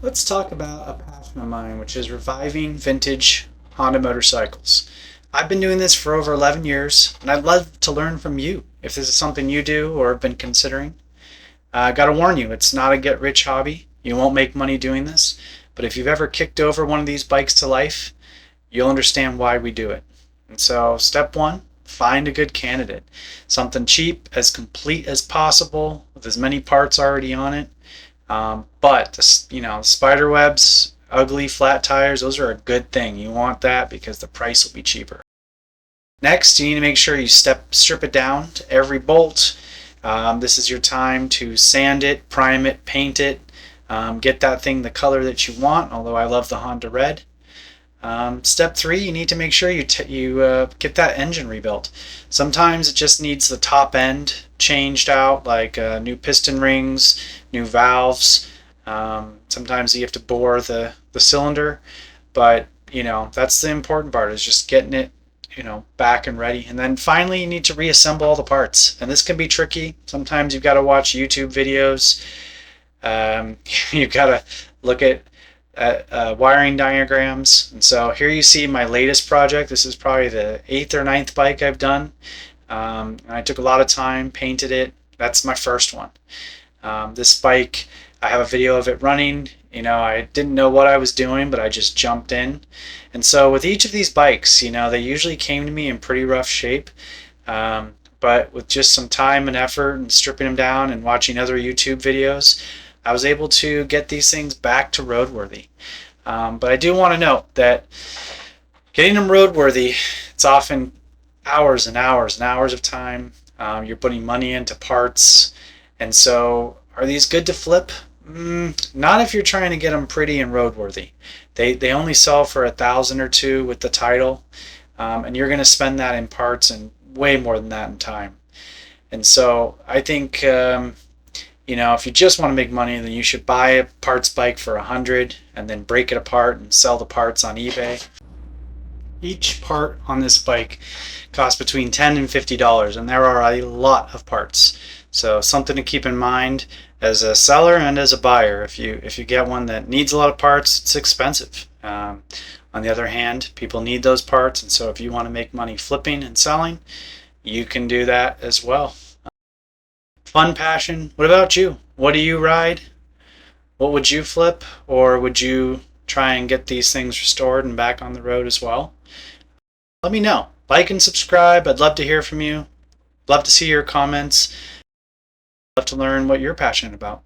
Let's talk about a passion of mine, which is reviving vintage Honda motorcycles. I've been doing this for over 11 years, and I'd love to learn from you if this is something you do or have been considering. I gotta warn you, it's not a get rich hobby. You won't make money doing this, but if you've ever kicked over one of these bikes to life, you'll understand why we do it. And so, step one, find a good candidate. Something cheap, as complete as possible, with as many parts already on it. But spider webs, ugly flat tires, those are a good thing. You want that because the price will be cheaper. Next, you need to make sure you strip it down to every bolt. This is your time to sand it, prime it, paint it, get that thing the color that you want, although I love the Honda red. Step three, you need to make sure you get that engine rebuilt. Sometimes it just needs the top end changed out, like new piston rings, new valves. Sometimes you have to bore the cylinder, but that's the important part, is just getting it back and ready. And then finally, you need to reassemble all the parts, and this can be tricky. Sometimes you've got to watch YouTube videos. You've got to look at wiring diagrams. And so here you see my latest project. This is probably the 8th or ninth bike I've done. I took a lot of time, painted it. That's my first one. This bike, I have a video of it running. I didn't know what I was doing, but I just jumped in. And so with each of these bikes, they usually came to me in pretty rough shape. But with just some time and effort and stripping them down and watching other YouTube videos, I was able to get these things back to roadworthy. But I do want to note that getting them roadworthy, it's often hours and hours and hours of time. You're putting money into parts. And so are these good to flip? Not if you're trying to get them pretty and roadworthy. They only sell for $1,000 or $2,000 with the title. And you're going to spend that in parts and way more than that in time. And so I think if you just want to make money, then you should buy a parts bike for $100 and then break it apart and sell the parts on eBay. Each part on this bike costs between $10 and $50, and there are a lot of parts. So something to keep in mind as a seller and as a buyer. If you get one that needs a lot of parts, it's expensive. On the other hand, people need those parts, and so if you want to make money flipping and selling, you can do that as well. Fun passion. What about you? What do you ride? What would you flip? Or would you try and get these things restored and back on the road as well? Let me know. Like and subscribe. I'd love to hear from you. Love to see your comments. Love to learn what you're passionate about.